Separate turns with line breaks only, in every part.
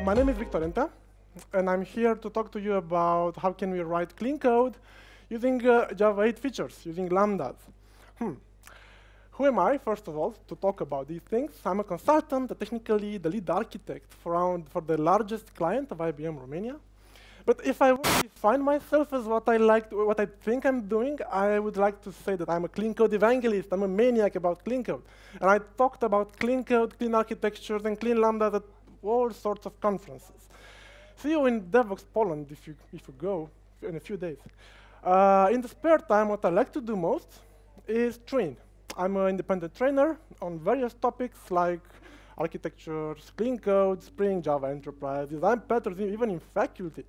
My name is Rentea, and I'm here to talk to you about how can we write clean code using Java 8 features, using Lambdas. Who am I, first of all, to talk about these things? I'm a consultant, technically the lead architect for the largest client of IBM Romania. But if I would define myself as what I think I'm doing, I would like to say that I'm a clean code evangelist. I'm a maniac about clean code. And I talked about clean code, clean architectures, and clean Lambdas at all sorts of conferences. See you in DevOps Poland if you go in a few days. In the spare time, what I like to do most is train. I'm an independent trainer on various topics like architectures, clean code, Spring, Java Enterprise, design patterns, even in faculty,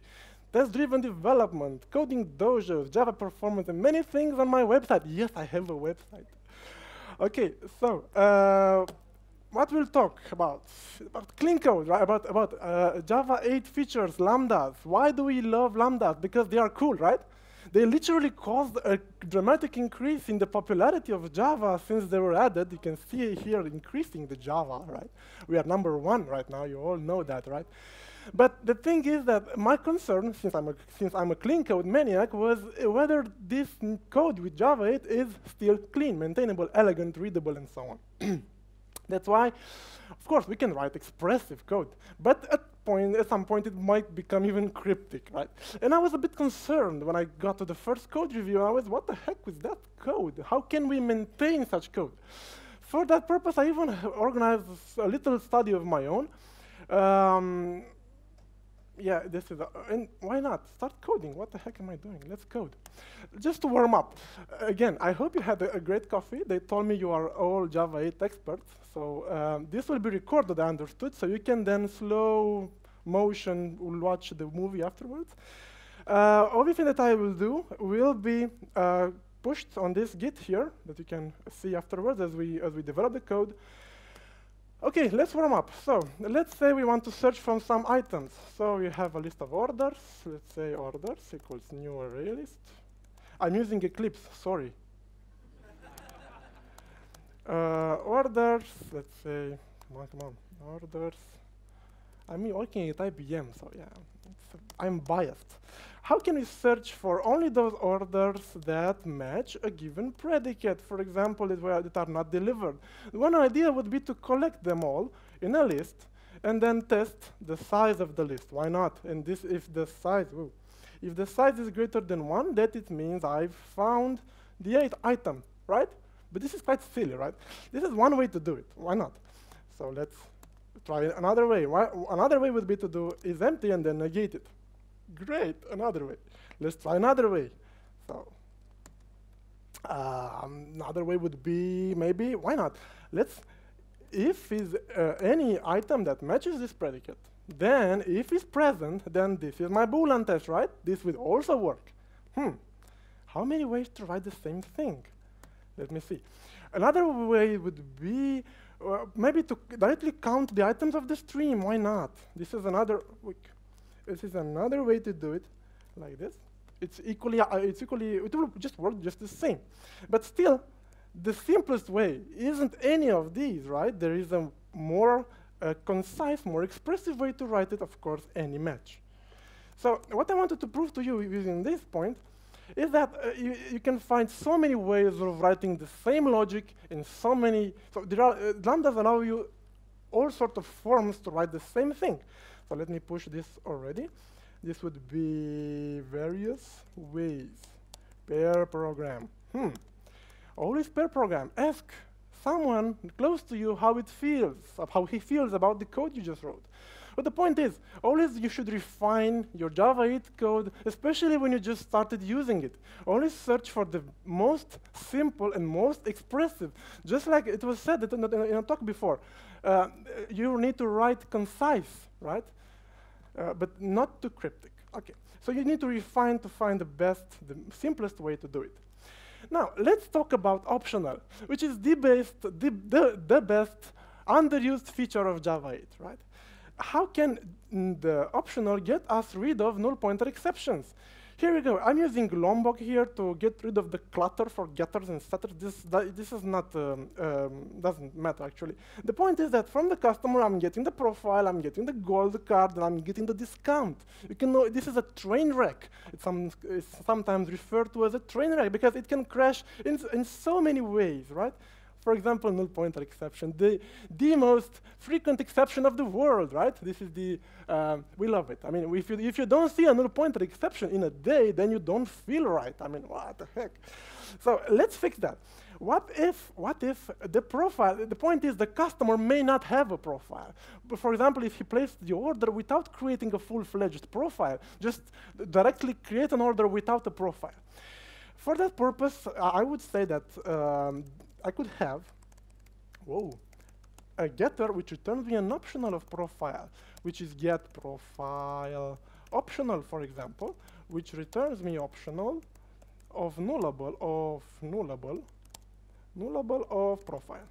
test-driven development, coding dojos, Java performance, and many things on my website. Yes, I have a website. Okay, so what we'll talk about clean code, right? About Java 8 features, Lambdas. Why do we love Lambdas? Because they are cool, right? They literally caused a dramatic increase in the popularity of Java since they were added. You can see here increasing the Java, right? We are #1 right now. You all know that, right? But the thing is that my concern, since I'm a clean code maniac, was whether this code with Java 8 is still clean, maintainable, elegant, readable, and so on. That's why, of course, we can write expressive code, but at some point it might become even cryptic, right? And I was a bit concerned when I got to the first code review. I was, what the heck was that code? How can we maintain such code? For that purpose, I even organized a little study of my own. Yeah, this is, and why not? Start coding. What the heck am I doing? Let's code. Just to warm up. Again, I hope you had a great coffee. They told me you are all Java 8 experts. So this will be recorded, I understood, so you can then slow motion watch the movie afterwards. Everything that I will do will be pushed on this Git here that you can see afterwards as we develop the code. Okay, let's warm up. So let's say we want to search from some items. So we have a list of orders. Let's say orders equals new array list. I'm using Eclipse, sorry. Orders, let's say, come on, orders. I'm working at IBM, so yeah, I'm biased. How can we search for only those orders that match a given predicate, for example, that are not delivered? One idea would be to collect them all in a list and then test the size of the list. Why not? And this, if the size is greater than 1, that it means I've found the 8th item, right? But this is quite silly, right? This is one way to do it. Why not? So let's try another way. Another way would be to do is empty and then negate it. Great, another way. Let's try another way. So another way would be maybe, why not? If is any item that matches this predicate, then if it's present, then this is my Boolean test, right? This will also work. How many ways to write the same thing? Let me see. Another way would be maybe to directly count the items of the stream. Why not? This is another way to do it, like this. It will just work just the same. But still, the simplest way isn't any of these, right? There is a more concise, more expressive way to write it, of course, any match. So what I wanted to prove to you using this point is that you can find so many ways of writing the same logic in so many. So there are Lambdas allow you all sorts of forms to write the same thing. So let me push this already. This would be various ways. Pair program. Always pair program. Ask someone close to you how it feels, how he feels about the code you just wrote. But the point is, always you should refine your Java 8 code, especially when you just started using it. Always search for the most simple and most expressive. Just like it was said in a talk before, you need to write concise, right? But not too cryptic. Okay, so you need to refine to find the simplest way to do it. Now, let's talk about optional, which is the best underused feature of Java 8, right? How can the optional get us rid of null pointer exceptions? Here we go. I'm using Lombok here to get rid of the clutter for getters and setters. This is not doesn't matter actually. The point is that from the customer, I'm getting the profile, I'm getting the gold card, and I'm getting the discount. You can know this is a train wreck. It's sometimes referred to as a train wreck because it can crash in so many ways, right? For example, null pointer exception, the most frequent exception of the world, right? This is the, we love it. I mean, if you don't see a null pointer exception in a day, then you don't feel right. I mean, what the heck? So let's fix that. What if the profile, the point is the customer may not have a profile. But for example, if he placed the order without creating a full-fledged profile, just directly create an order without a profile. For that purpose, I would say that I could have, a getter which returns me an optional of profile, which is get profile optional, for example, which returns me optional of nullable of profile.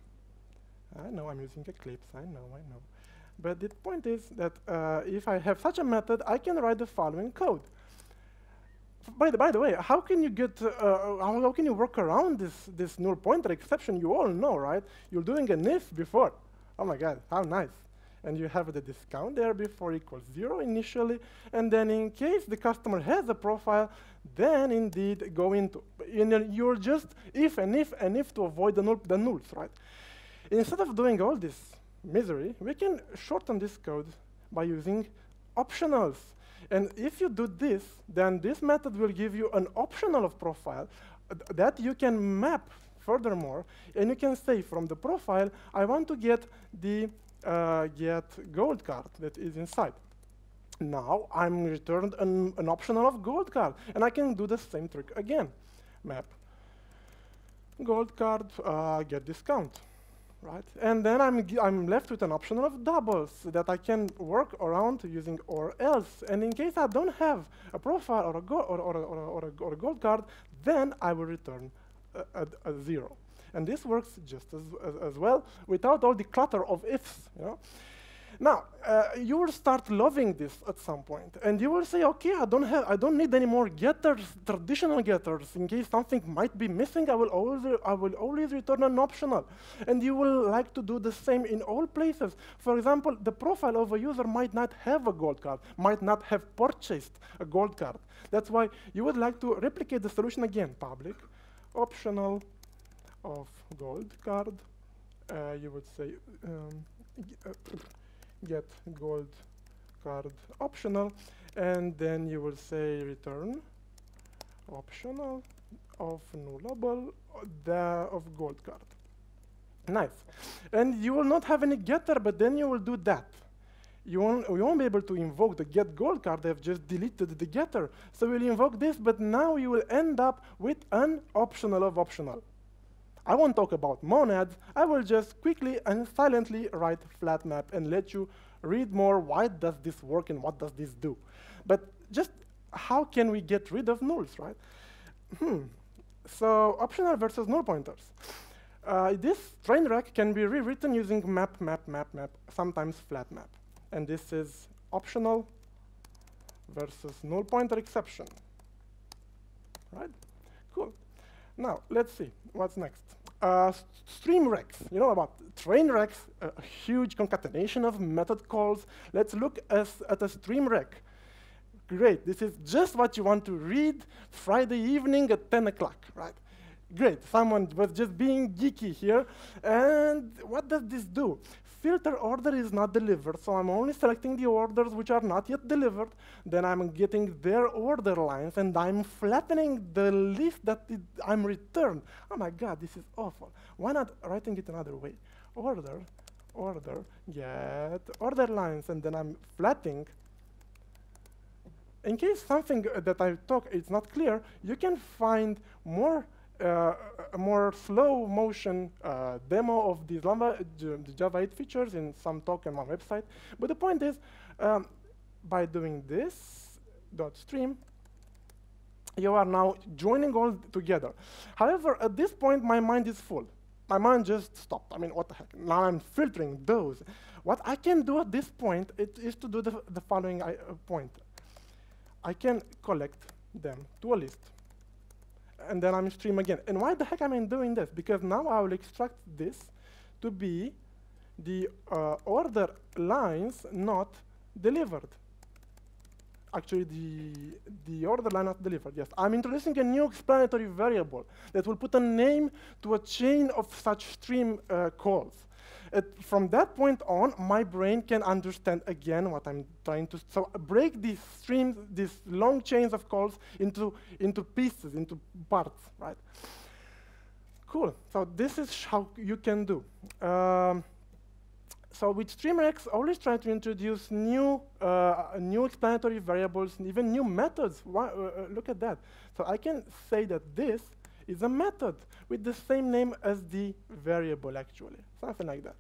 I know I'm using Eclipse, I know. But the point is that if I have such a method, I can write the following code. By the way, how can you get? How can you work around this null pointer exception? You all know, right? You're doing an if before. Oh my God, how nice! And you have the discount there before equals 0 initially, and then in case the customer has a profile, then indeed go into. You're just if and if to avoid the nulls, right? Instead of doing all this misery, we can shorten this code by using optionals. And if you do this, then this method will give you an optional of profile that you can map furthermore, and you can say from the profile, I want to get the get gold card that is inside. Now I'm returned an optional of gold card, and I can do the same trick again. Map gold card, get discount. Right? And then I'm left with an option of doubles that I can work around using or else. And in case I don't have a profile or a gold card, then I will return a 0. And this works just as well without all the clutter of ifs. You know? Now, you will start loving this at some point, and you will say, okay, I don't need any more getters, traditional getters. In case something might be missing, I will always return an optional. And you will like to do the same in all places. For example, the profile of a user might not have a gold card, might not have purchased a gold card. That's why you would like to replicate the solution again, public, optional of gold card. You would say, get gold card optional, and then you will say return optional of nullable of gold card. Nice. And you will not have any getter, but then you will do that. You won't be able to invoke the get gold card. I've just deleted the getter. So we'll invoke this, but now you will end up with an optional of optional. I won't talk about monads. I will just quickly and silently write flat map and let you read more. Why does this work and what does this do? But just how can we get rid of nulls, right? So optional versus null pointers. This train wreck can be rewritten using map, sometimes flat map. And this is optional versus null pointer exception. Right? Cool. Now, let's see. What's next? Stream wrecks. You know about train wrecks, a huge concatenation of method calls. Let's look at a stream wreck. Great. This is just what you want to read Friday evening at 10 o'clock, right? Great. Someone was just being geeky here. And what does this do? Filter order is not delivered, so I'm only selecting the orders which are not yet delivered. Then I'm getting their order lines, and I'm flattening the list that I'm returned. Oh my God, this is awful. Why not writing it another way? Order, get order lines, and then I'm flattening. In case something that I talk is not clear, you can find a more slow motion demo of these the Java 8 features in some talk on my website. But the point is, by doing this .stream, you are now joining all together. However, at this point, my mind is full. My mind just stopped. I mean, what the heck? Now I'm filtering those. What I can do at this point is to do the following point. I can collect them to a list. And then I'm stream again. And why the heck am I doing this? Because now I will extract this to be the order lines not delivered. Actually, the order line not delivered, yes. I'm introducing a new explanatory variable that will put a name to a chain of such stream calls. From that point on, my brain can understand again what I'm trying to, so break these streams, these long chains of calls into pieces, into parts, right? Cool, so this is how you can do. So with StreamRex, always try to introduce new explanatory variables, and even new methods. Look at that. So I can say that this is a method with the same name as the variable, actually. Something like that,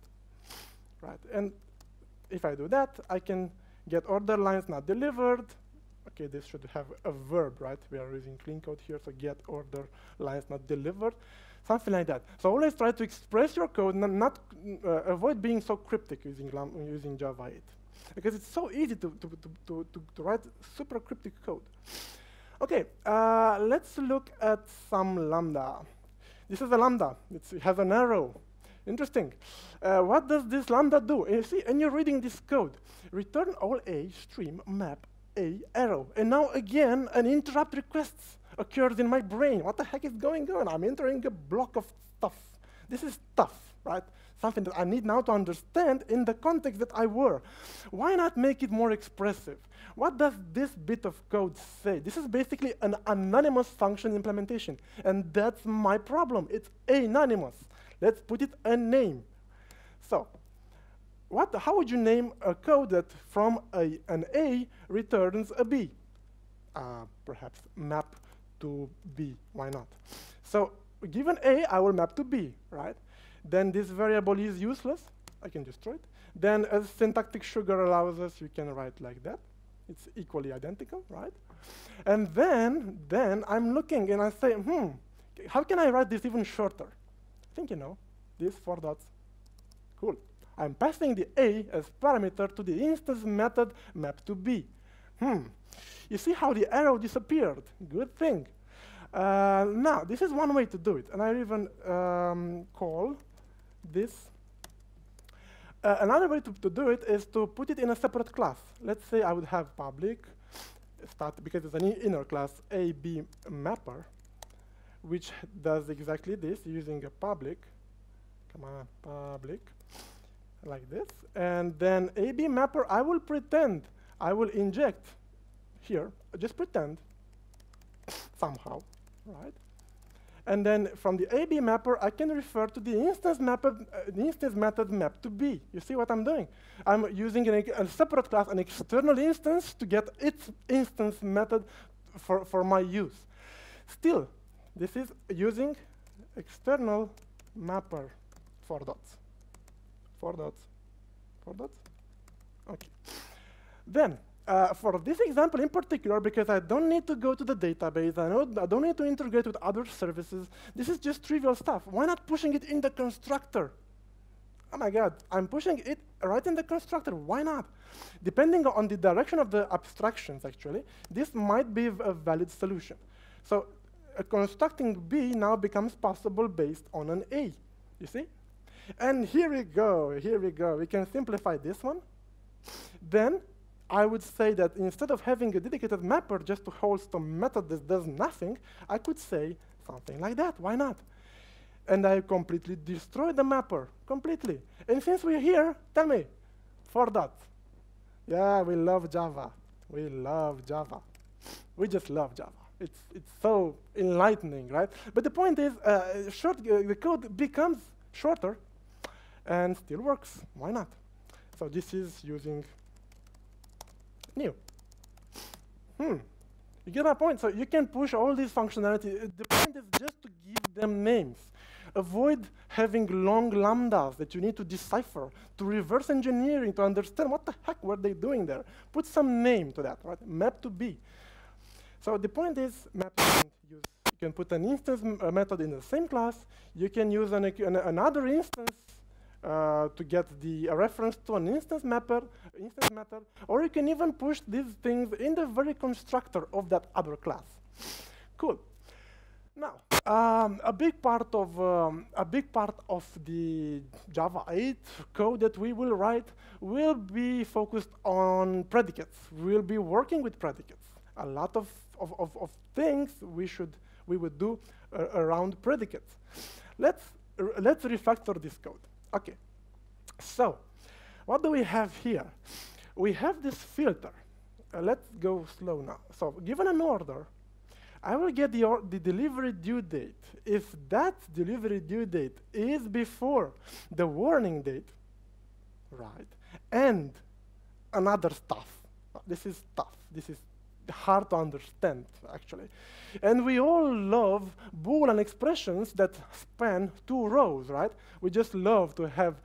right? And if I do that, I can get order lines not delivered. Okay, this should have a verb, right? We are using clean code here, so get order lines not delivered. Something like that. So always try to express your code, not avoid being so cryptic using Java 8, because it's so easy to write super cryptic code. Okay, let's look at some lambda. This is a lambda. It has an arrow. Interesting. What does this lambda do? You see, and you're reading this code. Return all A stream map A arrow. And now again, an interrupt requests occurs in my brain. What the heck is going on? I'm entering a block of stuff. This is stuff, right? Something that I need now to understand in the context that I were. Why not make it more expressive? What does this bit of code say? This is basically an anonymous function implementation, and that's my problem. It's anonymous. Let's put it a name. So, how would you name a code that from an A returns a B? Perhaps map to B, why not? So given A, I will map to B, right? Then this variable is useless, I can destroy it. Then as syntactic sugar allows us, you can write like that. It's equally identical, right? And then I'm looking and I say, how can I write this even shorter? I think you know, these 4 dots, cool. I'm passing the A as parameter to the instance method map to B. You see how the arrow disappeared? Good thing. Now, this is one way to do it, and I even call this. Another way to do it is to put it in a separate class. Let's say I would have public, because it's an inner class, AB mapper, which does exactly this using a public, public, like this. And then AB mapper, I will pretend, I will inject here, just pretend, somehow, right? And then from the AB mapper, I can refer to the instance method map to B. You see what I'm doing? I'm using a separate class, an external instance, to get its instance method for my use. Still, this is using external mapper, 4 dots. 4 dots. 4 dots? Okay. Then, for this example in particular, because I don't need to go to the database, I don't need to integrate with other services, this is just trivial stuff. Why not pushing it in the constructor? Oh my God, I'm pushing it right in the constructor. Why not? Depending on the direction of the abstractions, actually, this might be a valid solution. So constructing B now becomes possible based on an A, you see? And here we go, here we go. We can simplify this one. Then I would say that instead of having a dedicated mapper just to host a method that does nothing, I could say something like that. Why not? And I completely destroy the mapper, completely. And since we're here, tell me, 4 dots. Yeah, we love Java. We love Java. We just love Java. It's so enlightening, right? But the point is, the code becomes shorter and still works. Why not? So this is using new. You get my point? So you can push all these functionality. The point is just to give them names. Avoid having long lambdas that you need to decipher, to reverse engineering, to understand what the heck were they doing there. Put some name to that, right? Map to B. So the point is, you can put an instance method in the same class. You can use another instance to get a reference to an instance method, or you can even push these things in the very constructor of that other class. Cool. Now, a big part of the Java 8 code that we will write will be focused on predicates. We'll be working with predicates. A lot of things we would do around predicates. Let's refactor this code. Okay. So, what do we have here? We have this filter. Let's go slow now. So, given an order, I will get the delivery due date. If that delivery due date is before the warning date, right, and another stuff. This is tough. This is hard to understand, actually. And we all love Boolean expressions that span 2 rows, right? We just love to have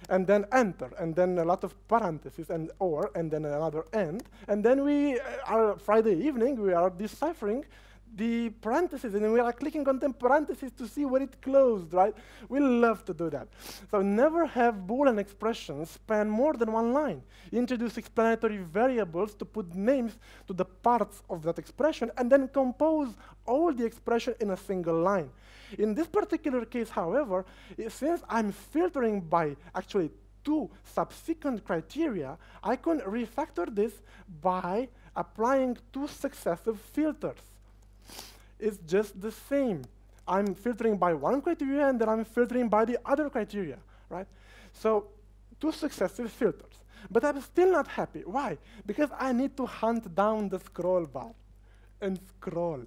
and then enter, and then a lot of parentheses, and or, and then another and then we are Friday evening, we are deciphering the parentheses, and we are clicking on the parentheses to see where it closed, right? We love to do that. So never have Boolean expressions span more than 1 line. Introduce explanatory variables to put names to the parts of that expression, and then compose all the expression in a single line. In this particular case, however, since I'm filtering by actually 2 subsequent criteria, I can refactor this by applying 2 successive filters. It's just the same. I'm filtering by 1 criteria, and then I'm filtering by the other criteria, right? So 2 successive filters. But I'm still not happy. Why? Because I need to hunt down the scroll bar and scroll.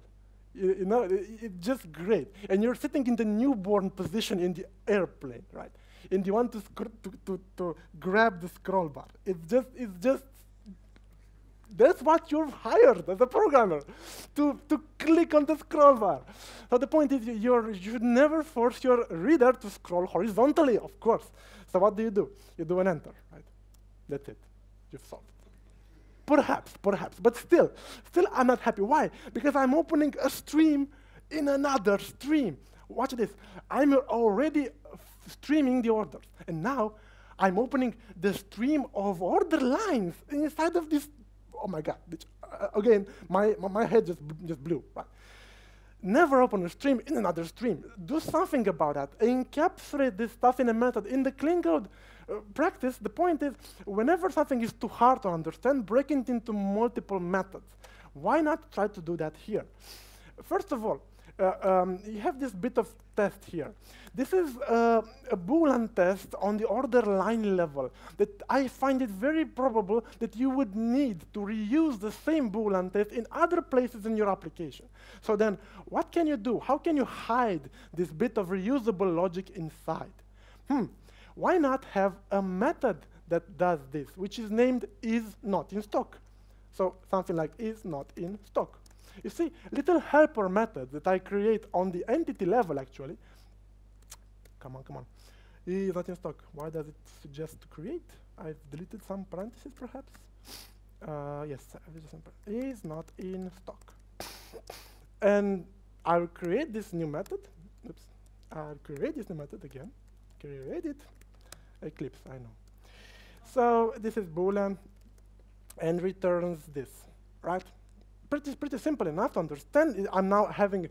You know, it's just great. And you're sitting in the newborn position in the airplane, right? And you want to grab the scroll bar. It's just, that's what you're hired as a programmer, to click on the scroll bar. So the point is you should never force your reader to scroll horizontally, of course. So what do? You do an enter, right? That's it. You've solved it. Perhaps, but still I'm not happy. Why? Because I'm opening a stream in another stream. Watch this. I'm already streaming the orders, and now I'm opening the stream of order lines inside of this. Oh my God! Again, my head just blew. Right? Never open a stream in another stream. Do something about that. Encapsulate this stuff in a method. In the clean code practice, the point is, whenever something is too hard to understand, break it into multiple methods. Why not try to do that here? First of all, you have this bit of test here. This is a Boolean test on the order line level that I find it very probable that you would need to reuse the same Boolean test in other places in your application. So then, what can you do? How can you hide this bit of reusable logic inside? Why not have a method that does this, which is named isNotInStock? So something like isNotInStock. You see, little helper methods that I create on the entity level, actually. Come on. isNotInStock. Why does it suggest to create? I've deleted some parentheses, perhaps. Yes, isNotInStock. And I'll create this new method. Oops. I'll create this new method again. Create it. Eclipse, I know. So this is Boolean and returns this, right? Pretty simple enough to understand. I'm now having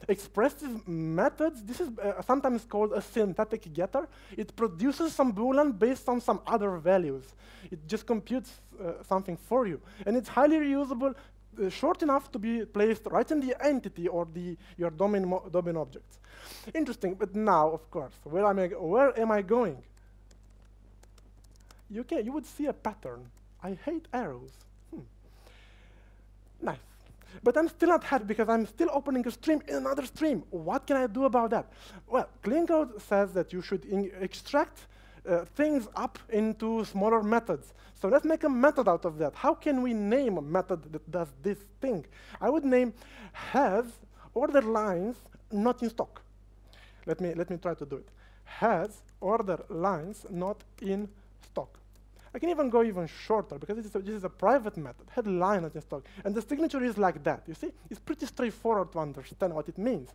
expressive methods. This is sometimes called a synthetic getter. It produces some Boolean based on some other values. It just computes something for you. And it's highly reusable, short enough to be placed right in the entity or your domain objects. Interesting, but now, of course, where am I going? You would see a pattern. I hate arrows. Nice. But I'm still not happy because I'm still opening a stream in another stream. What can I do about that? Well, clean code says that you should extract things up into smaller methods. So let's make a method out of that. How can we name a method that does this thing? I would name has order lines not in stock. Let me try to do it. Has order lines not in stock. I can even go even shorter because this is a private method. Had line not in stock, and the signature is like that. You see, it's pretty straightforward to understand what it means.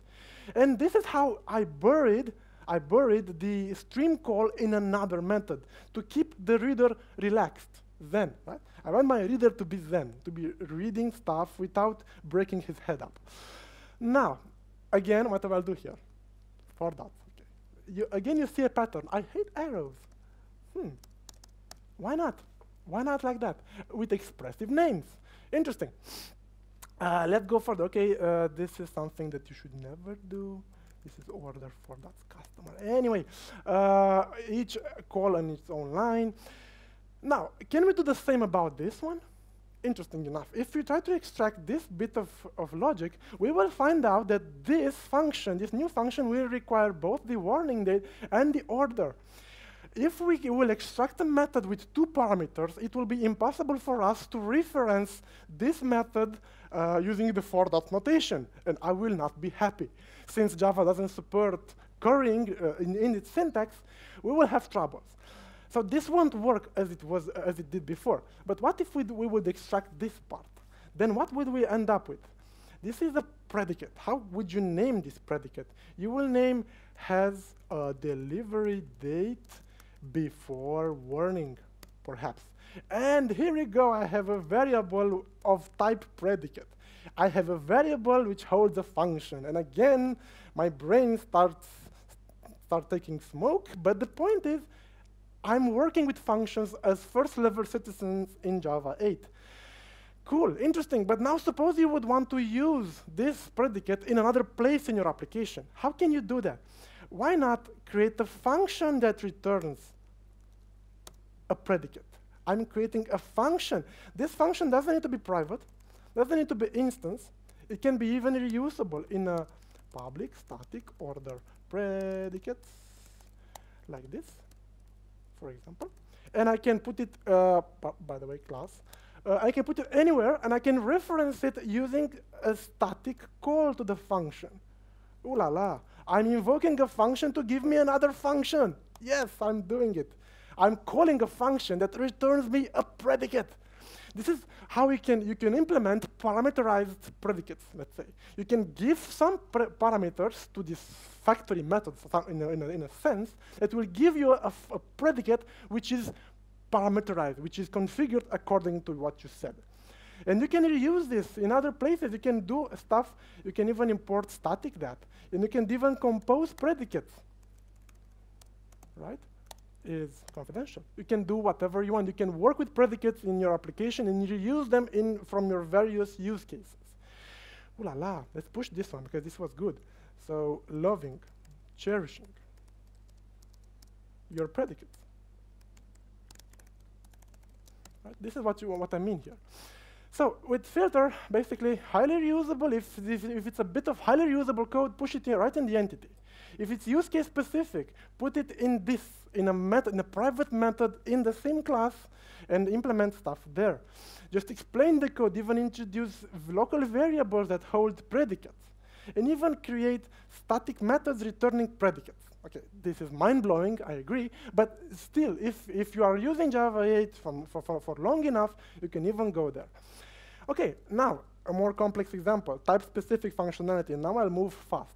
And this is how I I buried the stream call in another method to keep the reader relaxed, zen, right? I want my reader to be zen, to be reading stuff without breaking his head up. Now, again, what I'll do here? For that, okay. Again, you see a pattern. I hate arrows. Why not? Why not like that? With expressive names. Interesting. Let's go further. Okay, this is something that you should never do. This is order for that customer. Anyway, each call on its own line. Now, can we do the same about this one? Interesting enough. If we try to extract this bit of logic, we will find out that this function, this new function, will require both the warning date and the order. If we will extract a method with 2 parameters, it will be impossible for us to reference this method using the for dot notation, and I will not be happy. Since Java doesn't support currying in its syntax, we will have troubles. So this won't work as it did before. But what if we would extract this part? Then what would we end up with? This is a predicate. How would you name this predicate? You will name has a delivery date before warning, perhaps. And here we go. I have a variable of type predicate. I have a variable which holds a function. And again, my brain starts taking smoke. But the point is, I'm working with functions as first-level citizens in Java 8. Cool, interesting. But now suppose you would want to use this predicate in another place in your application. How can you do that? Why not create a function that returns a predicate? I'm creating a function. This function doesn't need to be private, doesn't need to be instance. It can be even reusable in a public static order predicates, like this, for example. And I can put it, by the way, class. I can put it anywhere, and I can reference it using a static call to the function. Ooh la la. I'm invoking a function to give me another function. Yes, I'm doing it. I'm calling a function that returns me a predicate. This is how you can implement parameterized predicates, let's say. You can give some parameters to this factory method in a sense that will give you a predicate which is parameterized, which is configured according to what you said. And you can reuse this in other places. You can do stuff. You can even import static that. And you can even compose predicates. Right? Is confidential. You can do whatever you want. You can work with predicates in your application and reuse them from your various use cases. Ooh la la. Let's push this one because this was good. So loving, cherishing your predicates. Right? This is what I mean here. So with filter, basically highly reusable. If it's a bit of highly reusable code, push it right in the entity. If it's use case specific, put it in a private method in the same class and implement stuff there. Just explain the code, even introduce local variables that hold predicates, and even create static methods returning predicates. Okay, this is mind-blowing, I agree, but still, if you are using Java 8 for long enough, you can even go there. Okay, now a more complex example, type-specific functionality. Now I'll move fast,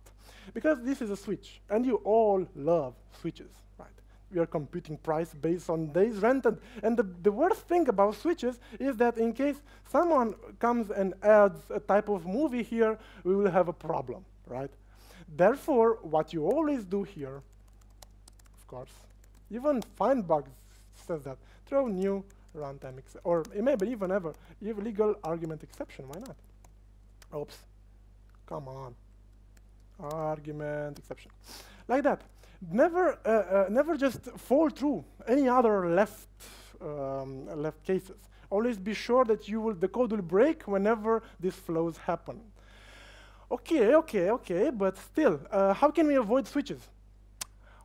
because this is a switch, and you all love switches, right? We are computing price based on days rented, and the worst thing about switches is that in case someone comes and adds a type of movie here, we will have a problem, right? Therefore, what you always do here, of course, even Findbug says that, throw new runtime, or maybe even ever, legal argument exception, why not? Oops, come on. Argument exception. Like that. Never just fall through any other left cases. Always be sure that the code will break whenever these flows happen. Okay, but still, how can we avoid switches?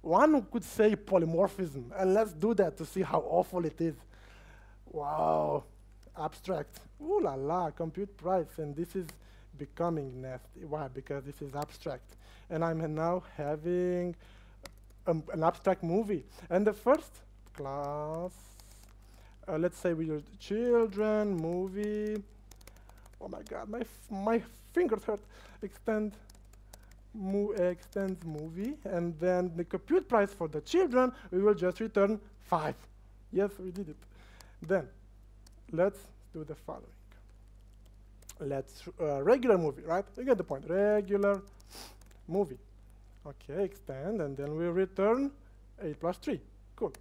One could say polymorphism, and let's do that to see how awful it is. Wow, abstract. Ooh la la, compute price, and this is becoming nasty. Why? Because this is abstract. And I'm now having an abstract movie. And the first class, let's say we use children, movie. Oh my God, my fingers hurt. Extend extends movie, and then the compute price for the children, we will just return 5. Yes, we did it. Then, let's do the following. Let's regular movie, right? You get the point. Regular movie. Okay, extend, and then we return 8 plus 3. Cool.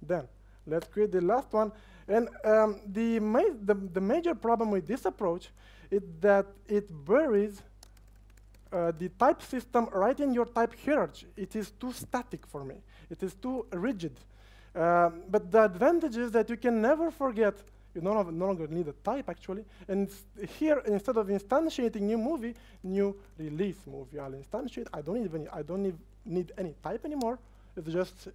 Then, let's create the last one. And the major problem with this approach is that it buries the type system right in your type hierarchy. It is too static for me. It is too rigid. But the advantage is that you can never forget. You no longer need a type, actually. And here, instead of instantiating new release movie, I'll instantiate. I don't need any type anymore. It's just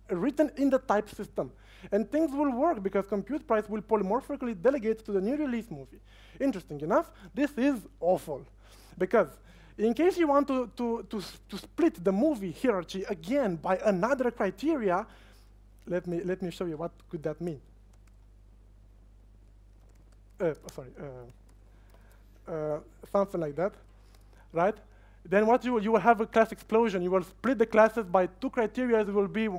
written in the type system. And things will work because compute price will polymorphically delegate to the new release movie. Interesting enough, this is awful. Because in case you want to split the movie hierarchy again by another criteria, let me show you what could that mean. Something like that, right? Then what you will have a class explosion. You will split the classes by 2 criteria. It will be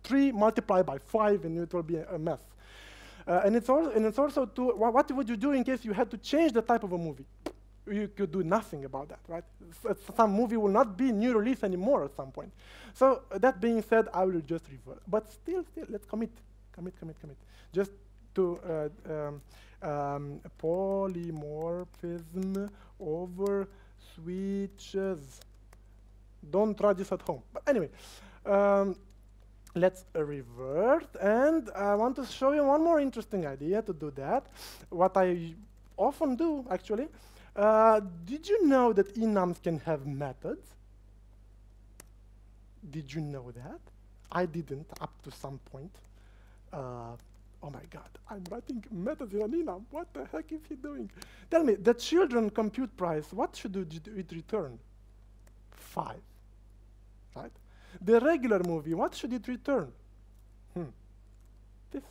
3 multiplied by 5, and it will be a mess. And it's also what would you do in case you had to change the type of a movie? You could do nothing about that, right? Some movie will not be new release anymore at some point. So that being said, I will just revert. But still, let's commit. Just to polymorphism over switches. Don't try this at home. But anyway, let's revert. And I want to show you one more interesting idea to do that. What I often do, actually. Did you know that enums can have methods? Did you know that? I didn't up to some point. Oh my God, I'm writing methods in an enum. What the heck is he doing? Tell me, the children compute price, what should it return? 5, right? The regular movie, what should it return? This.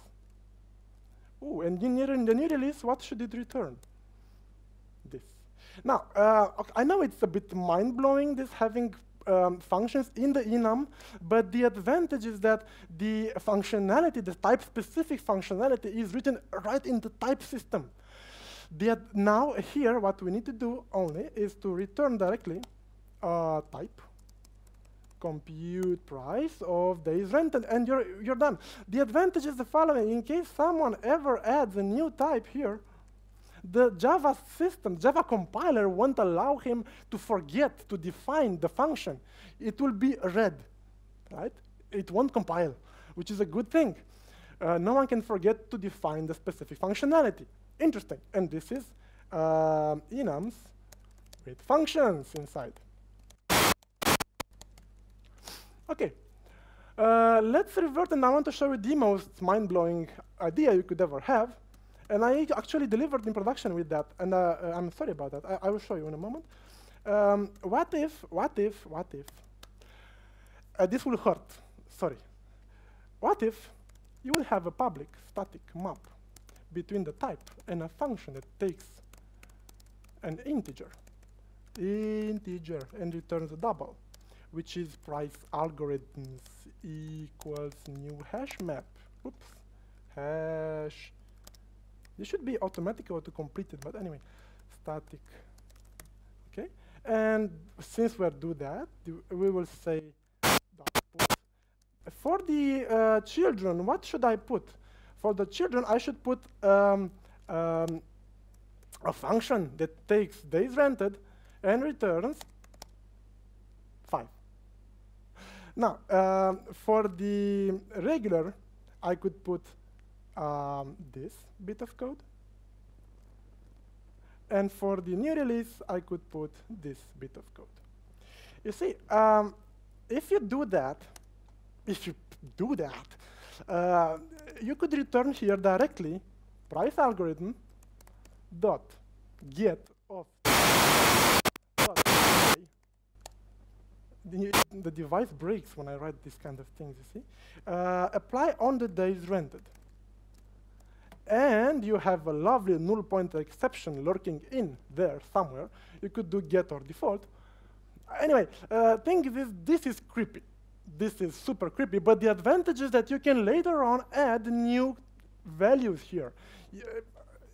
Oh, and in the new release, what should it return? This. Now, okay, I know it's a bit mind-blowing, this having functions in the enum, but the advantage is that the functionality, the type-specific functionality, is written right in the type system. Now, here, what we need to do only is to return directly type, compute price of days rented, and you're done. The advantage is the following. In case someone ever adds a new type here, the Java system, Java compiler won't allow him to forget to define the function. It will be red, right? It won't compile, which is a good thing. No one can forget to define the specific functionality. Interesting. And this is enums with functions inside. OK. Let's revert, and I want to show you the most mind-blowing idea you could ever have. And I actually delivered in production with that, and I'm sorry about that. I will show you in a moment. What if, this will hurt, sorry. What if you will have a public static map between the type and a function that takes an integer, and returns a double, which is price algorithms equals new hash map. Oops, hash. This should be automatic or to complete it, but anyway, static. Okay, and since we do that, we will say dot put. For the children, what should I put? For the children, I should put a function that takes days rented and returns 5. Now, for the regular, I could put this bit of code. And for the new release, I could put this bit of code. You see, if you do that, you could return here directly price algorithm dot get of dot the device breaks when I write these kind of things, you see. Apply on the days rented. and you have a lovely null pointer exception lurking in there somewhere, you could do get or default. Anyway, thing is, this is creepy. This is super creepy, but the advantage is that you can later on add new values here.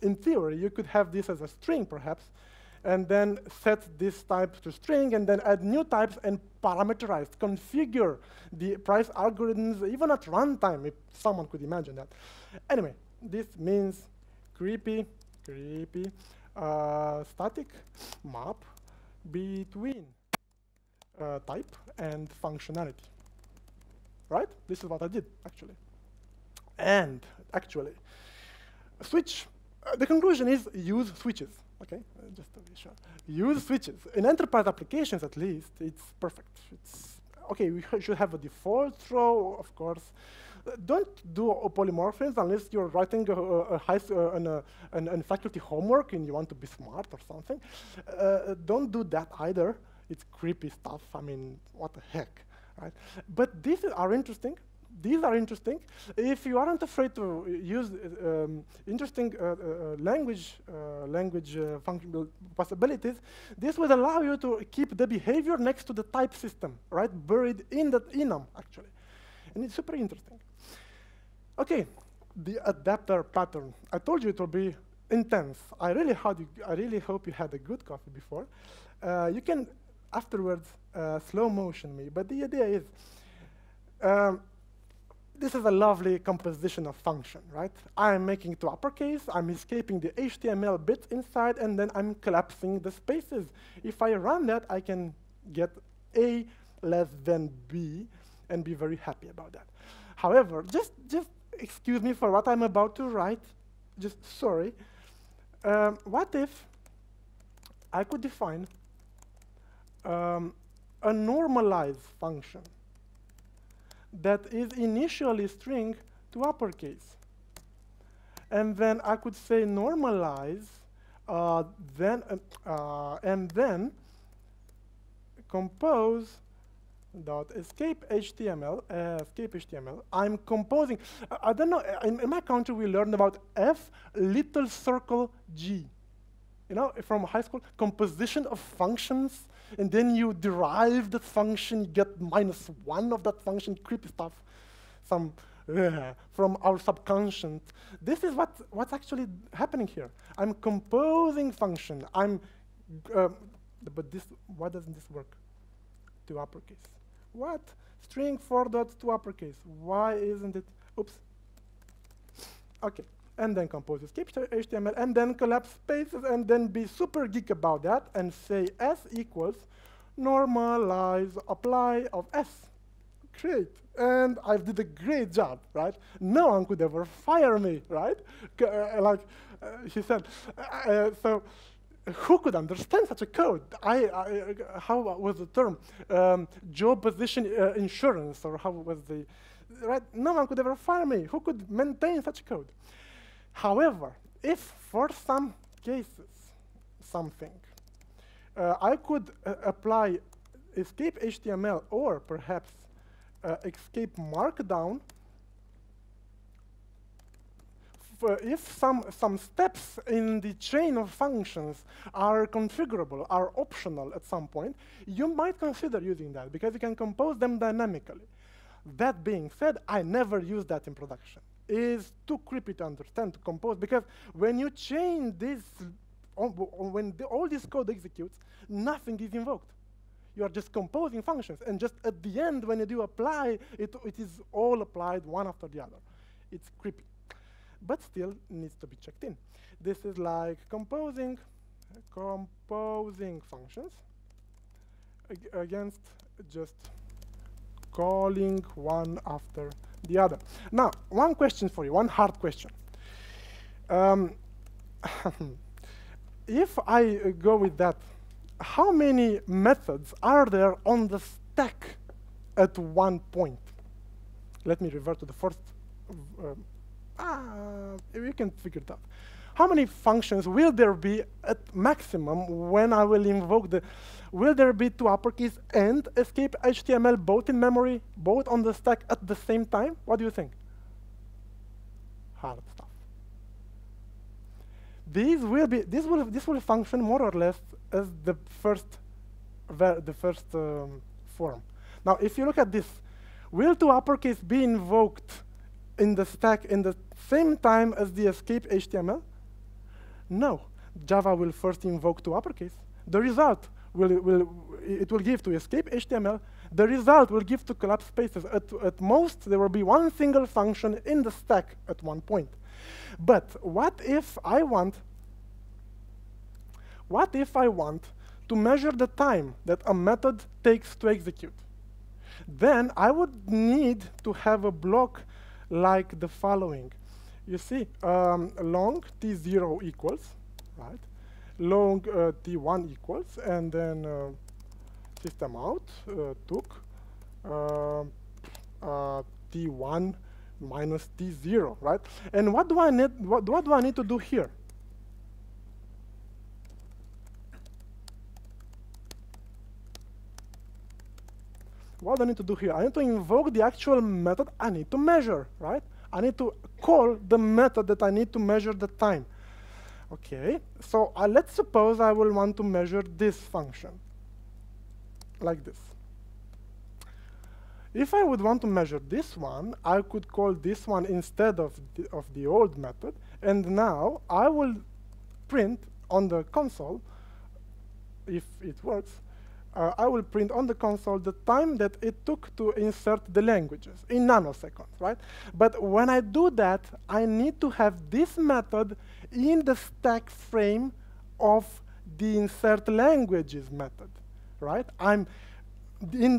In theory, you could have this as a string, perhaps, and then set this type to string, and then add new types and parameterize, configure the price algorithms, even at runtime, if someone could imagine that. Anyway, this means creepy, static map between type and functionality. Right? This is what I did, actually. And actually, switch. The conclusion is use switches. Okay, just to be sure. Use switches. In enterprise applications, at least, it's perfect. It's okay. We should have a default throw, of course. Don't do polymorphisms unless you're writing a faculty homework and you want to be smart or something. Don't do that either. It's creepy stuff. I mean, what the heck, right? But these are interesting. These are interesting. If you aren't afraid to use interesting language functional possibilities, this would allow you to keep the behavior next to the type system, right? Buried in that enum, actually. And it's super interesting. Okay, the adapter pattern. I told you it will be intense. I really hope you had a good coffee before. You can afterwards slow motion me, but the idea is this is a lovely composition of function, right? I'm making it to uppercase, I'm escaping the HTML bits inside, and then I'm collapsing the spaces. If I run that, I can get A less than B and be very happy about that. However, just excuse me for what I'm about to write, just sorry. What if I could define a normalized function that is initially string to uppercase. And then I could say normalize, and then compose dot escape HTML. I'm composing. I don't know. In my country, we learned about F little circle G. You know, from high school, composition of functions, and then you derive that function, you get -1 of that function, creepy stuff, some from our subconscious. This is what's actually happening here. I'm composing function. But this, why doesn't this work? To uppercase. What? String 4 dot to uppercase. Why isn't it? Oops. Okay. And then compose escape HTML, and then collapse spaces, and then be super geek about that, and say S equals normalize apply of S. Great. And I did a great job, right? No one could ever fire me, right? She said. So who could understand such a code? How was the term? Job position insurance, or how was the, right? No one could ever fire me. Who could maintain such code? However, if for some cases, I could apply escape HTML or perhaps escape markdown, if some steps in the chain of functions are configurable, are optional at some point, you might consider using that because you can compose them dynamically. That being said, I never use that in production. Is too creepy to understand, to compose, because when you chain this, when all this code executes, nothing is invoked. You are just composing functions, and just at the end, when you do apply, it is all applied one after the other. It's creepy, but still needs to be checked in. This is like composing functions against just calling one after the other. Now, one question for you, one hard question. If I go with that, how many methods are there on the stack at one point? Let me revert to the first. We can figure it out. How many functions will there be at maximum when I will invoke the, will there be to uppercase and escape HTML both in memory, both on the stack at the same time? What do you think? Hard stuff. this will function more or less as the first form. Now, if you look at this, will to uppercase be invoked in the stack in the same time as the escape HTML? No. Java will first invoke to uppercase. The result will give to escape HTML. The result will give to collapse spaces. At most, there will be one single function in the stack at one point. But what if I want to measure the time that a method takes to execute? Then I would need to have a block like the following. You see, long t0 equals, right? Long t1 equals, and then system out took t1 minus t0, right? And what do I need? What do I need to do here? What do I need to do here? I need to invoke the actual method I need to measure, right? I need to call the method that I need to measure the time. Okay, so let's suppose I will want to measure this function, like this. If I would want to measure this one, I could call this one instead of the old method, and now I will print on the console, if it works, I will print on the console the time that it took to insert the languages in nanoseconds, right? But when I do that, I need to have this method in the stack frame of the insert languages method, right?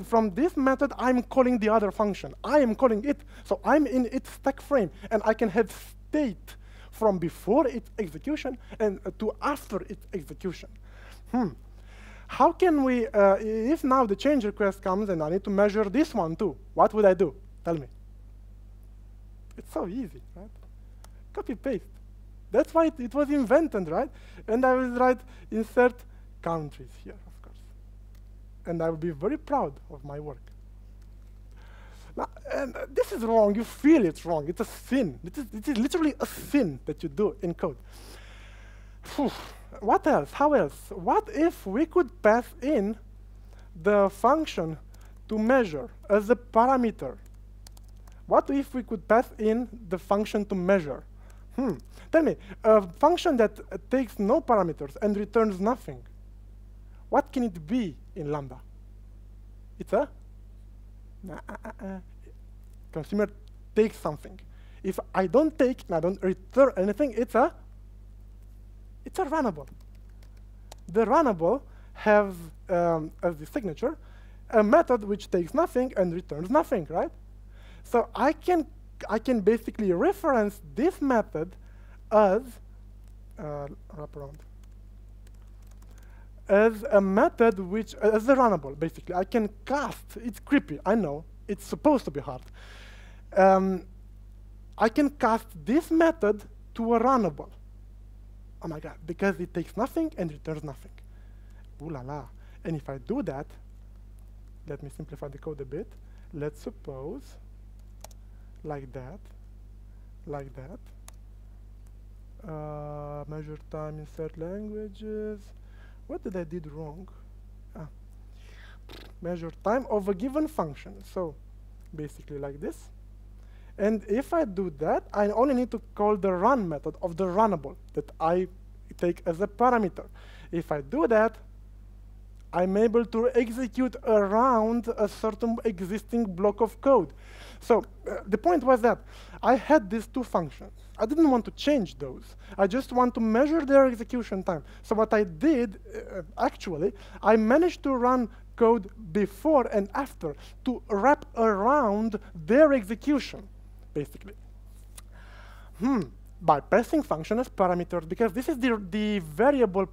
From this method, I'm calling the other function. I am calling it, so I'm in its stack frame, and I can have state from before its execution and to after its execution. How can we, if now the change request comes and I need to measure this one too, what would I do? Tell me. It's so easy, right? Copy paste. That's why it was invented, right? And I will write insert countries here, of course. And I will be very proud of my work. Now, and this is wrong. You feel it's wrong. It's a sin. It is literally a sin that you do in code. What else? How else? What if we could pass in the function to measure as a parameter? What if we could pass in the function to measure? Tell me, a function that takes no parameters and returns nothing, what can it be in Lambda? It's a consumer takes something. If I don't take and I don't return anything, it's a runnable. The runnable has, as the signature, a method which takes nothing and returns nothing, right? So I can basically reference this method as as a method which as a runnable. Basically, I can cast. It's creepy. I know. It's supposed to be hard. I can cast this method to a runnable. Oh my God, because it takes nothing and returns nothing. Ooh la la. And if I do that, let me simplify the code a bit. Let's suppose, like that, measure time, insert languages. What did I did wrong? Measure time of a given function. So basically like this. And if I do that, I only need to call the run method of the runnable that I take as a parameter. If I do that, I'm able to execute around a certain existing block of code. So the point was that I had these two functions. I didn't want to change those. I just want to measure their execution time. So what I did, actually, I managed to run code before and after to wrap around their execution, basically. By passing function as parameters, because this is the variable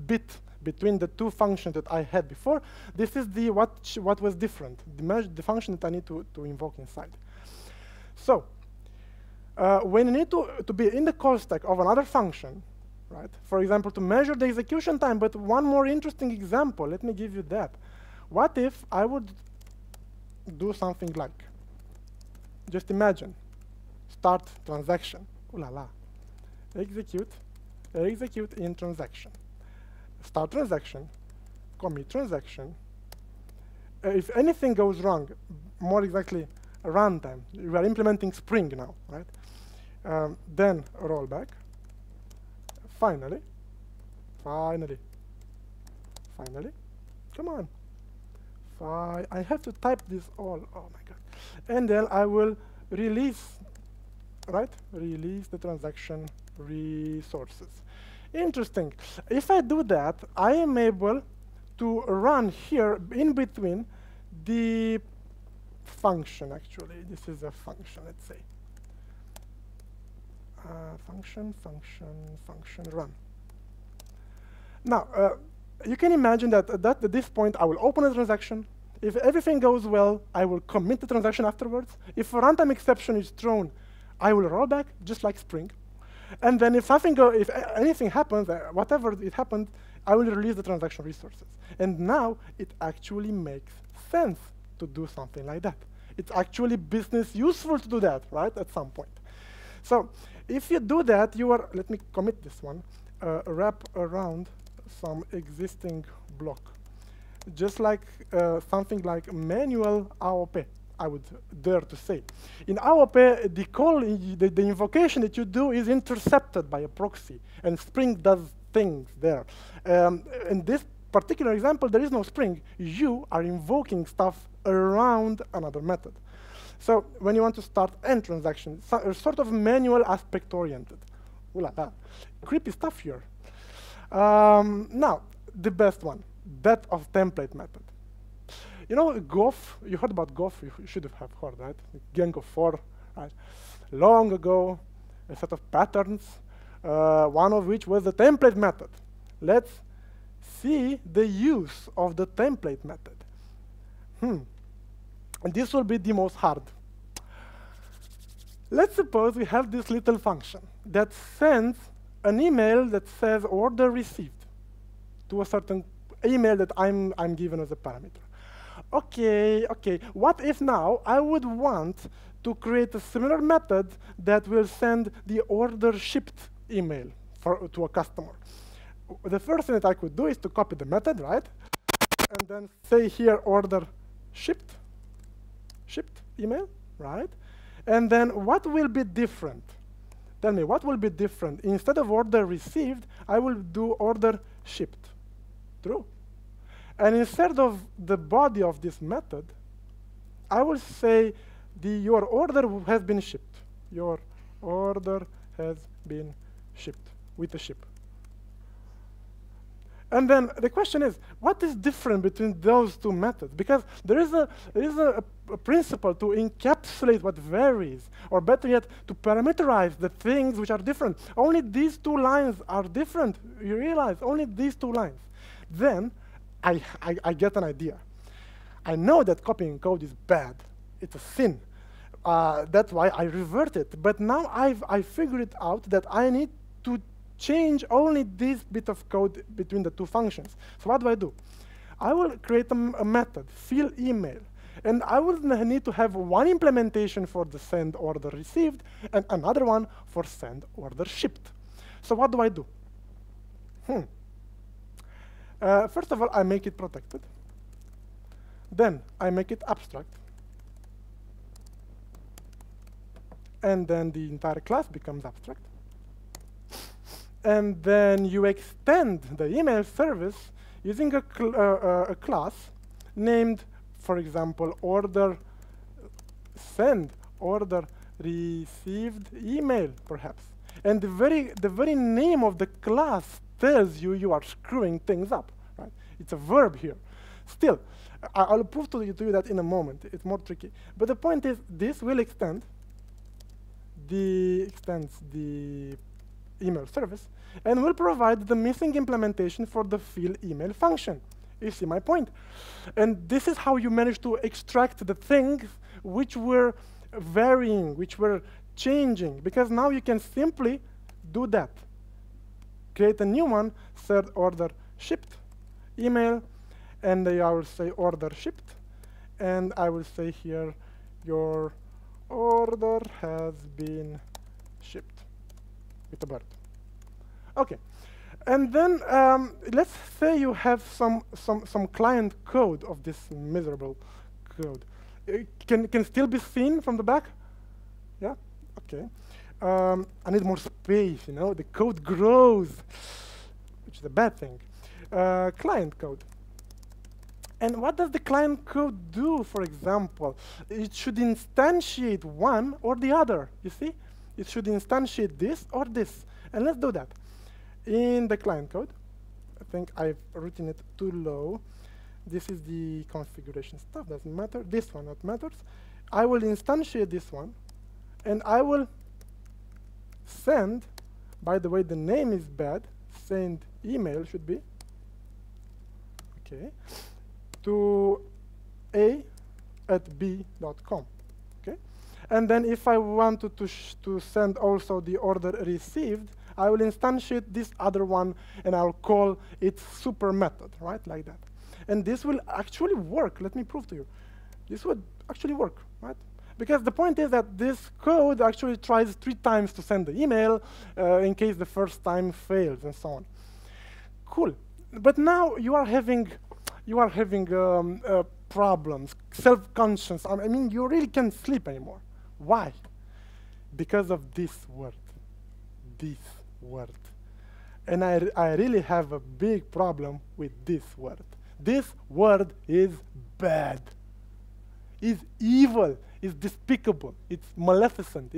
bit between the two functions that I had before. This is the what was different, the function that I need to invoke inside. So when you need to be in the call stack of another function, right? For example, to measure the execution time, but one more interesting example, let me give you that. What if I would do something like, just imagine, start transaction, ooh la la, execute, execute in transaction. Start transaction, commit transaction. If anything goes wrong, more exactly runtime, we are implementing Spring now, right? Then rollback. Finally, come on. I have to type this all, oh my God. And then I will release, right? Release the transaction resources. Interesting. If I do that, I am able to run here in between the function, actually. This is a function, let's say. Function, run. Now, you can imagine that at this point, I will open a transaction. If everything goes well, I will commit the transaction afterwards. If a runtime exception is thrown, I will roll back, just like Spring. And then if anything happens, whatever it happened, I will release the transaction resources. And now it actually makes sense to do something like that. It's actually business useful to do that, right, at some point. So if you do that, you are, let me commit this one, wrap around some existing block. Just like something like manual AOP, I would dare to say. In AOP, the call, the invocation that you do is intercepted by a proxy, and Spring does things there. In this particular example, there is no Spring. You are invoking stuff around another method. So when you want to start end transaction, sort of manual aspect oriented. Ooh la la. Creepy stuff here. Now, the best one, that of template method. You know, Goff, you heard about Goff, you should have heard, right? Gang of 4, right? Long ago, a set of patterns, one of which was the template method. Let's see the use of the template method. And this will be the most hard. Let's suppose we have this little function that sends an email that says order received to a certain email that I'm given as a parameter. Okay. What if now I would want to create a similar method that will send the order shipped email to a customer? The first thing that I could do is to copy the method, right? And then say here order shipped email, right? And then what will be different? Tell me, what will be different? Instead of order received, I will do order shipped. True. And instead of the body of this method, I will say your order has been shipped. Your order has been shipped with a ship. And then the question is, what is different between those two methods? Because there is a principle to encapsulate what varies, or better yet, to parameterize the things which are different. Only these two lines are different. You realize, only these two lines. Then I get an idea. I know that copying code is bad. It's a sin. That's why I revert it. But now I figured out that I need to change only this bit of code between the two functions. So what do? I will create a method, fill email. And I will need to have one implementation for the send order received and another one for send order shipped. So what do? First of all, I make it protected. Then I make it abstract. And then the entire class becomes abstract. And then you extend the email service using a class named, for example, order send, order received email, perhaps. And the very name of the class tells you are screwing things up, right? It's a verb here. Still, I'll prove to you that in a moment. It's more tricky. But the point is, this will extends the email service and will provide the missing implementation for the fill email function. You see my point? And this is how you manage to extract the things which were varying, which were changing, because now you can simply do that. Create a new one, third order shipped email, and I will say order shipped, and I will say here your order has been shipped with a bird. Okay. And then let's say you have some client code of this miserable code. It can still be seen from the back? Yeah? Okay. I need more space, you know? The code grows, which is a bad thing. Client code. And what does the client code do, for example? It should instantiate one or the other, you see? It should instantiate this or this. And let's do that. In the client code, I think I've written it too low. This is the configuration stuff, doesn't matter. This one, what matters. I will instantiate this one, and I will send, by the way, the name is bad, send email should be, okay, to a@b.com, okay? And then if I wanted to send also the order received, I will instantiate this other one, and I'll call its super method, right, like that. And this will actually work. Let me prove to you. This would actually work, right? Because the point is that this code actually tries 3 times to send the email in case the first time fails, and so on. Cool. But now you are having problems, self-conscious. I mean, you really can't sleep anymore. Why? Because of this word. This word. And I really have a big problem with this word. This word is bad. It's evil. It's despicable. It's maleficent.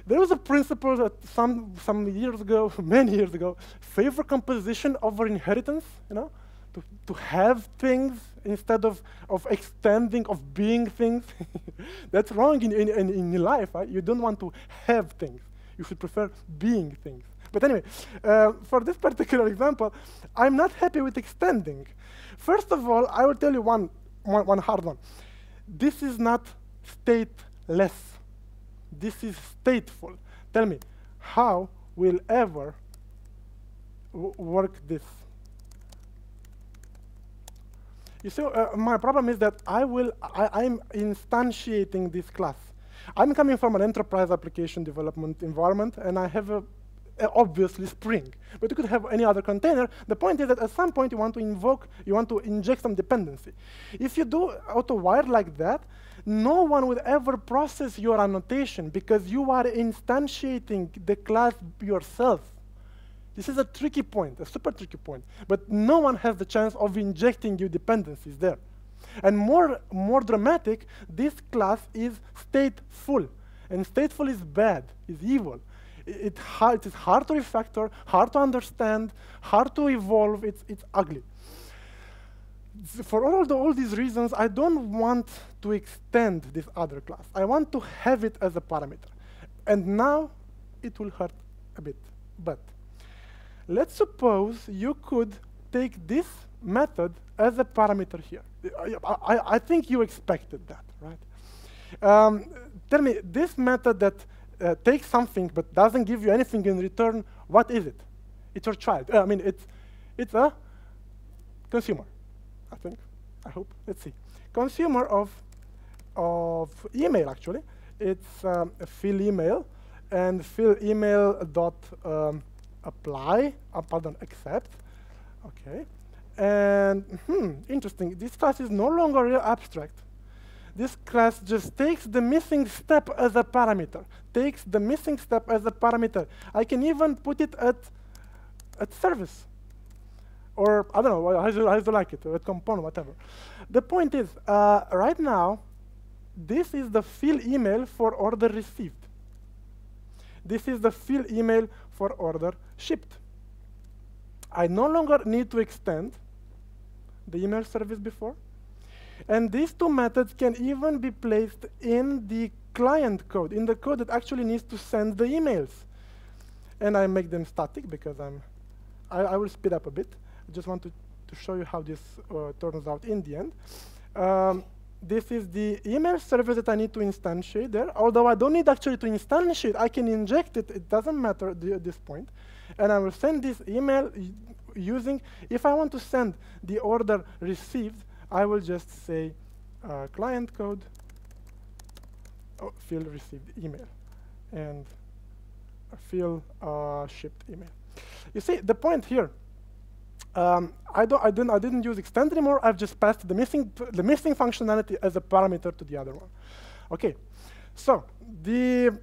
There was a principle that some years ago, many years ago, favor composition over inheritance, you know, to have things instead of extending, of being things. That's wrong in life. Right? You don't want to have things. You should prefer being things. But anyway, for this particular example, I'm not happy with extending. First of all, I will tell you one hard one. This is not stateless. This is stateful. Tell me, how will ever work this? You see, my problem is that I'm instantiating this class. I'm coming from an enterprise application development environment, and I have obviously Spring. But you could have any other container. The point is that at some point you want to inject some dependency. If you do auto-wire like that, no one will ever process your annotation because you are instantiating the class yourself. This is a tricky point, a super tricky point. But no one has the chance of injecting you dependencies there. And more dramatic, this class is stateful. And stateful is bad, is evil. It is hard to refactor, hard to understand, hard to evolve, it's ugly. For all these reasons, I don't want to extend this other class. I want to have it as a parameter. And now it will hurt a bit. But let's suppose you could take this method as a parameter here. I think you expected that, right? Tell me, this method that takes something but doesn't give you anything in return, what is it? It's your child. I mean, it's a consumer, I think, I hope. Let's see. Consumer of email, actually. It's a fill email, and fill email dot apply, accept. Okay. And interesting, this class is no longer real abstract. This class just takes the missing step as a parameter. Takes the missing step as a parameter. I can even put it at service. Or, I don't know, how do you like it, or at component, whatever. The point is, right now, this is the fill email for order received. This is the fill email for order shipped. I no longer need to extend the email service before. And these two methods can even be placed in the client code, in the code that actually needs to send the emails. And I make them static because I will speed up a bit. I just want to show you how this turns out in the end. This is the email service that I need to instantiate there. Although I don't need actually to instantiate, I can inject it. It doesn't matter at this point. And I will send this email using, if I want to send the order received, I will just say client code, fill received email. And field shipped email. You see, the point here, I didn't use extend anymore. I've just passed the missing functionality as a parameter to the other one. Okay, so the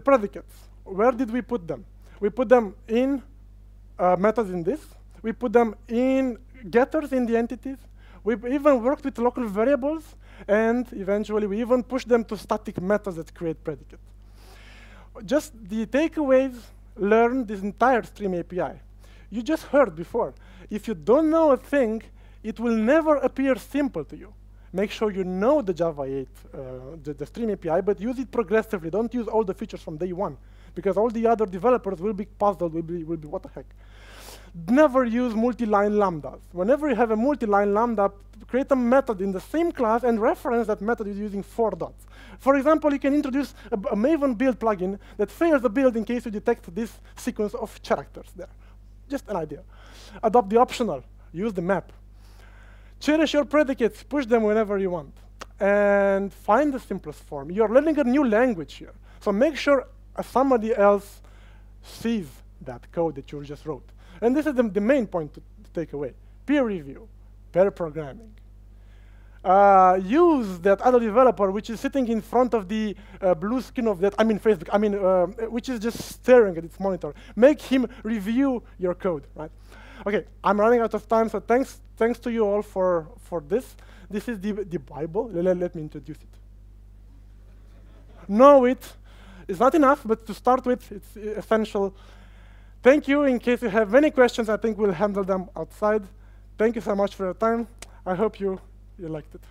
predicates, where did we put them? We put them in methods in this. We put them in getters in the entities. We even worked with local variables, and eventually we even pushed them to static methods that create predicates. Just the takeaways, learn this entire Stream API. You just heard before, if you don't know a thing, it will never appear simple to you. Make sure you know the Java 8, the Stream API, but use it progressively. Don't use all the features from day one, because all the other developers will be puzzled, will be what the heck. Never use multi-line lambdas. Whenever you have a multi-line lambda, create a method in the same class and reference that method using 4 dots. For example, you can introduce a Maven build plugin that fails the build in case you detect this sequence of characters there. Just an idea. Adopt the optional. Use the map. Cherish your predicates. Push them whenever you want. And find the simplest form. You're learning a new language here. So make sure somebody else sees that code that you just wrote. And this is the main point to take away. Peer review, pair programming. Use that other developer which is sitting in front of the blue screen of that, Facebook, which is just staring at its monitor. Make him review your code, right? Okay, I'm running out of time, so thanks to you all for this. This is the Bible. Let me introduce it. Know it. It's not enough, but to start with, it's essential. Thank you. In case you have any questions, I think we'll handle them outside. Thank you so much for your time. I hope you liked it.